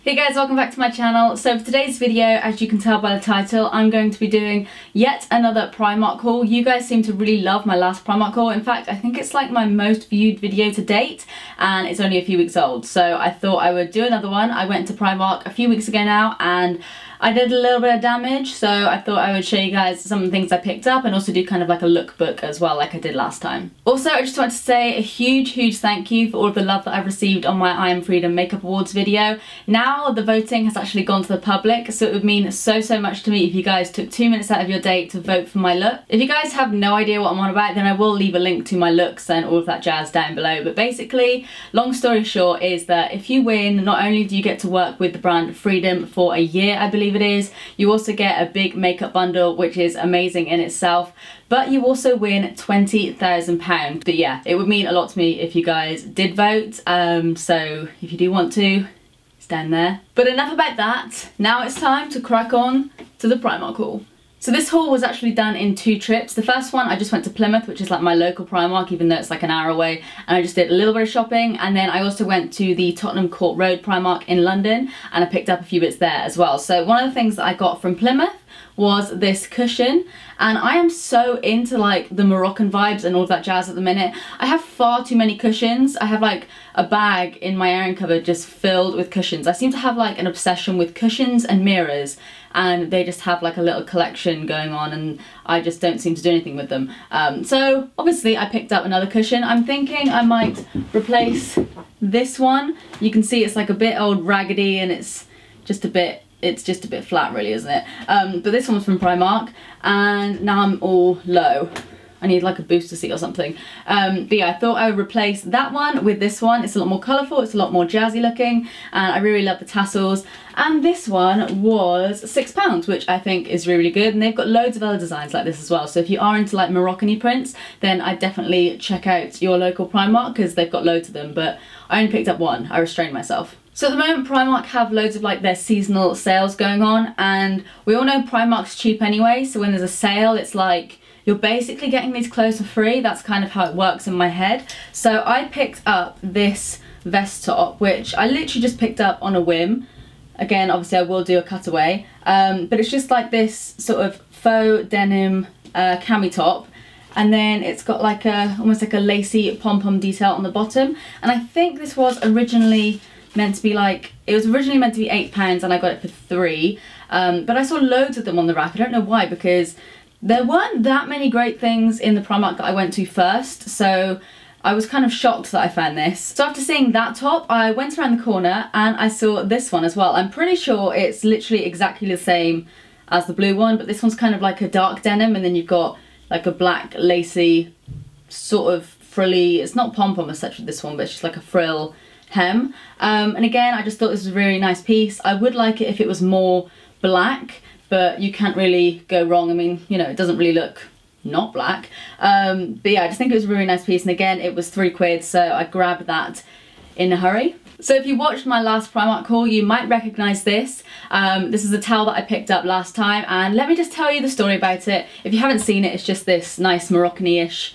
Hey guys, welcome back to my channel. So for today's video, as you can tell by the title, I'm going to be doing yet another Primark haul. You guys seem to really love my last Primark haul. In fact, I think it's like my most viewed video to date and it's only a few weeks old. So I thought I would do another one. I went to Primark a few weeks ago now and I did a little bit of damage, so I thought I would show you guys some of the things I picked up and also do kind of like a lookbook as well, like I did last time. Also, I just want to say a huge thank you for all of the love that I've received on my I Am Freedom Makeup Awards video. Now the voting has actually gone to the public, so it would mean so much to me if you guys took 2 minutes out of your day to vote for my look. If you guys have no idea what I'm on about, then I will leave a link to my looks and all of that jazz down below. But basically, long story short is that if you win, not only do you get to work with the brand Freedom for a year, I believe it is, you also get a big makeup bundle, which is amazing in itself, but you also win £20,000. But yeah, it would mean a lot to me if you guys did vote, so if you do want to, it's down there. But enough about that, now it's time to crack on to the Primark haul. So this haul was actually done in 2 trips. The first one, I just went to Plymouth, which is like my local Primark, even though it's like an hour away, and I just did a little bit of shopping. And then I also went to the Tottenham Court Road Primark in London, and I picked up a few bits there as well. So one of the things that I got from Plymouth was this cushion, and I am so into like the Moroccan vibes and all that jazz at the minute. I have far too many cushions. I have like a bag in my airing cupboard just filled with cushions. I seem to have like an obsession with cushions and mirrors, and they just have like a little collection going on and I just don't seem to do anything with them. So obviously I picked up another cushion. I'm thinking I might replace this one. You can see it's like a bit old raggedy and it's just a bit flat really, isn't it? But this one's from Primark and now I'm all low. I need like a booster seat or something. But yeah, I thought I would replace that one with this one. It's a lot more colourful, it's a lot more jazzy looking, and I really love the tassels. And this one was £6, which I think is really good. And they've got loads of other designs like this as well. So if you are into like Moroccan-y prints, then I'd definitely check out your local Primark because they've got loads of them. But I only picked up one, I restrained myself. So at the moment, Primark have loads of like their seasonal sales going on, and we all know Primark's cheap anyway. So when there's a sale, it's like you're basically getting these clothes for free. That's kind of how it works in my head. So I picked up this vest top, which I literally just picked up on a whim. Again, obviously I will do a cutaway, but it's just like this sort of faux denim cami top. And then it's got like almost like a lacy pom-pom detail on the bottom. And I think this was originally meant to be like, it was originally meant to be £8 and I got it for £3. But I saw loads of them on the rack. I don't know why, because there weren't that many great things in the Primark that I went to first, so I was kind of shocked that I found this. So after seeing that top, I went around the corner and I saw this one as well. I'm pretty sure it's literally exactly the same as the blue one, but this one's kind of like a dark denim, and then you've got like a black lacy sort of frilly, it's not pom-pom as such with this one, but it's just like a frill hem. And again, I just thought this was a really nice piece. I would like it if it was more black, but you can't really go wrong. I mean, you know, it doesn't really look not black. But yeah, I just think it was a really nice piece, and again, it was £3, so I grabbed that in a hurry. So if you watched my last Primark haul, you might recognise this. This is a towel that I picked up last time, and let me just tell you the story about it. If you haven't seen it, it's just this nice Moroccan-ish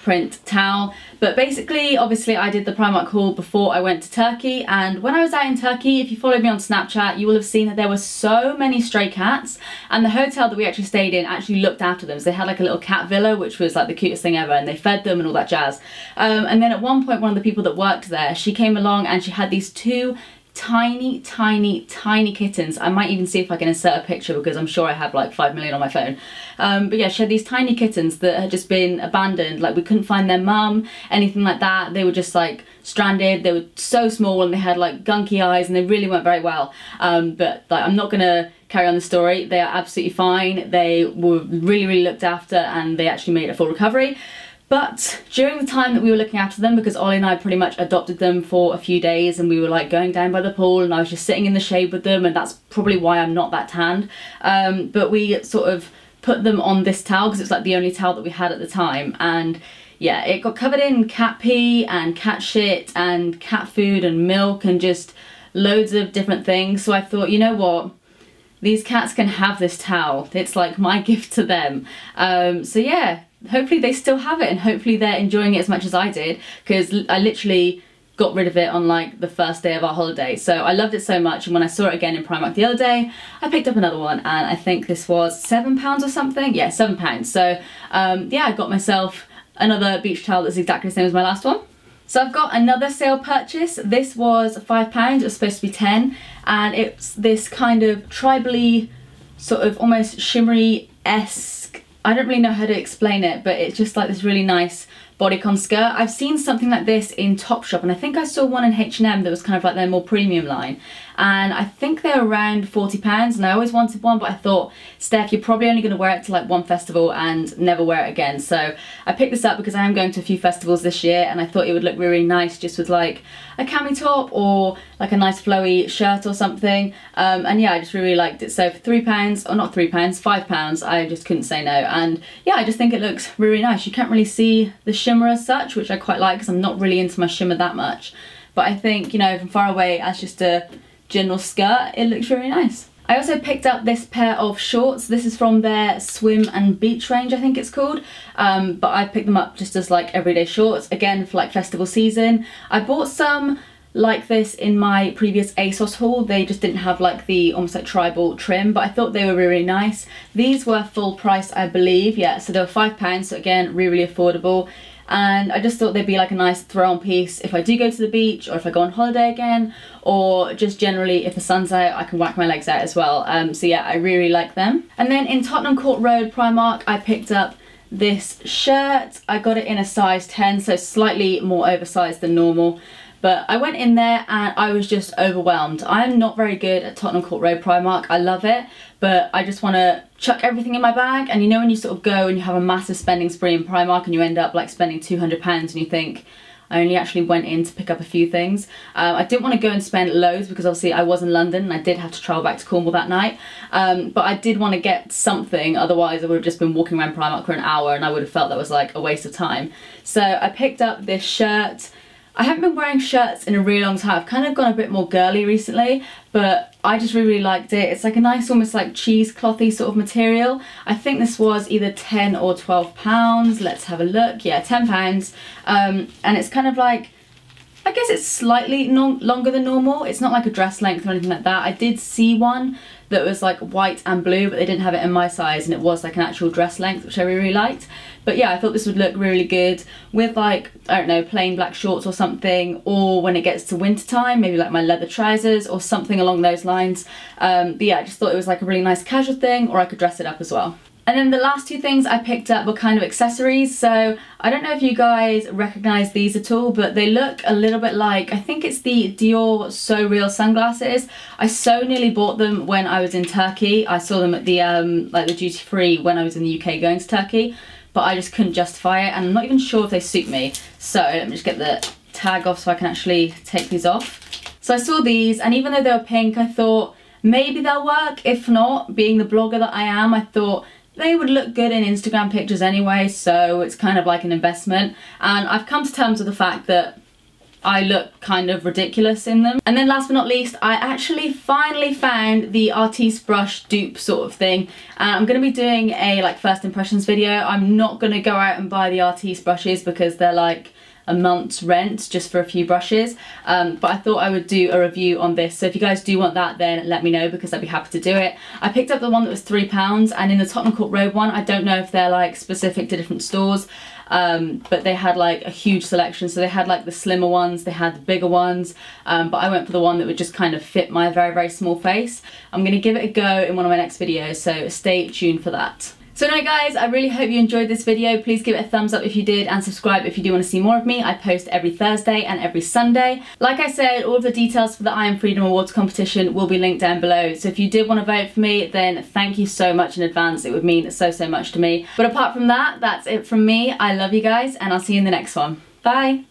print towel. But basically, obviously I did the Primark haul before I went to Turkey, and when I was out in Turkey, if you followed me on Snapchat, you will have seen that there were so many stray cats, and the hotel that we actually stayed in actually looked after them. So they had like a little cat villa, which was like the cutest thing ever, and they fed them and all that jazz. And then at one point, one of the people that worked there, she came along and she had these 2 tiny kittens. I might even see if I can insert a picture because I'm sure I have like 5 million on my phone. But yeah, she had these tiny kittens that had just been abandoned. Like, we couldn't find their mum, anything like that. They were just like stranded. They were so small and they had like gunky eyes and they really weren't very well. But like, I'm not gonna carry on the story. They are absolutely fine. They were really looked after and they actually made a full recovery. But during the time that we were looking after them, because Ollie and I pretty much adopted them for a few days, and we were like going down by the pool and I was just sitting in the shade with them, and that's probably why I'm not that tanned. But we sort of put them on this towel because it's like the only towel that we had at the time, and yeah, it got covered in cat pee and cat shit and cat food and milk and just loads of different things. So I thought, you know what? These cats can have this towel. It's like my gift to them. So yeah, hopefully they still have it and hopefully they're enjoying it as much as I did, because I literally got rid of it on like the first day of our holiday. So I loved it so much, and when I saw it again in Primark the other day, I picked up another one, and I think this was £7 or something. Yeah, £7. So yeah, I got myself another beach towel that's exactly the same as my last one. So I've got another sale purchase. This was £5, it was supposed to be 10, and it's this kind of tribally, sort of almost shimmery-esque, I don't really know how to explain it, but it's just like this really nice bodycon skirt. I've seen something like this in Topshop, and I think I saw one in H&M that was kind of like their more premium line, and I think they're around £40, and I always wanted one, but I thought, Steph, you're probably only going to wear it to like one festival and never wear it again. So I picked this up because I am going to a few festivals this year, and I thought it would look really nice just with like a cami top or like a nice flowy shirt or something. And yeah, I just really liked it. So for £3, or not £3, £5, I just couldn't say no. And yeah, I just think it looks really nice. You can't really see the shimmer as such, which I quite like because I'm not really into my shimmer that much. But I think, you know, from far away as just a general skirt, it looks really nice. I also picked up this pair of shorts. This is from their swim and beach range, I think it's called. But I picked them up just as like everyday shorts, again for like festival season. I bought some like this in my previous ASOS haul. They just didn't have like the almost like tribal trim, but I thought they were really nice. These were full price, I believe. Yeah, so they were £5, so again, really affordable. And I just thought they'd be like a nice throw-on piece if I do go to the beach, or if I go on holiday again, or just generally if the sun's out, I can whack my legs out as well. So yeah, I really like them. And then in Tottenham Court Road Primark, I picked up this shirt. I got it in a size 10, so slightly more oversized than normal. But I went in there and I was just overwhelmed. I'm not very good at Tottenham Court Road Primark. I love it, but I just want to chuck everything in my bag. And you know when you sort of go and you have a massive spending spree in Primark and you end up like spending £200 and you think, I only actually went in to pick up a few things. I didn't want to go and spend loads because obviously I was in London and I did have to travel back to Cornwall that night. But I did want to get something, otherwise I would have just been walking around Primark for an hour and I would have felt that was like a waste of time. So I picked up this shirt. I haven't been wearing shirts in a really long time. I've kind of gone a bit more girly recently, but I just really liked it. It's like a nice almost like cheeseclothy sort of material. I think this was either £10 or £12. Let's have a look. Yeah, £10. And it's kind of like, I guess it's slightly longer than normal. It's not like a dress length or anything like that. I did see one that was like white and blue, but they didn't have it in my size, and it was like an actual dress length, which I really liked. But yeah, I thought this would look really good with like, I don't know, plain black shorts or something, or when it gets to winter time, maybe like my leather trousers or something along those lines. But yeah, I just thought it was like a really nice casual thing, or I could dress it up as well. And then the last two things I picked up were kind of accessories. So I don't know if you guys recognize these at all, but they look a little bit like, I think it's the Dior So Real sunglasses. I so nearly bought them when I was in Turkey. I saw them at the like the duty free when I was in the UK going to Turkey, but I just couldn't justify it, and I'm not even sure if they suit me. So let me just get the tag off so I can actually take these off. So I saw these, and even though they were pink, I thought maybe they'll work. If not, being the blogger that I am, I thought they would look good in Instagram pictures anyway, so it's kind of like an investment. And I've come to terms with the fact that I look kind of ridiculous in them. And then last but not least, I actually finally found the Artis brush dupe sort of thing. I'm going to be doing a like first impressions video. I'm not going to go out and buy the Artis brushes because they're like a month's rent just for a few brushes, but I thought I would do a review on this. So if you guys do want that, then let me know because I'd be happy to do it. I picked up the one that was £3, and in the Tottenham Court Road one, I don't know if they're like specific to different stores, but they had like a huge selection. So they had like the slimmer ones, they had the bigger ones, but I went for the one that would just kind of fit my very, very small face. I'm going to give it a go in one of my next videos, so stay tuned for that. So anyway guys, I really hope you enjoyed this video. Please give it a thumbs up if you did, and subscribe if you do want to see more of me. I post every Thursday and every Sunday. Like I said, all of the details for the I Am Freedom Awards competition will be linked down below. So if you did want to vote for me, then thank you so much in advance. It would mean so, so much to me. But apart from that, that's it from me. I love you guys, and I'll see you in the next one. Bye!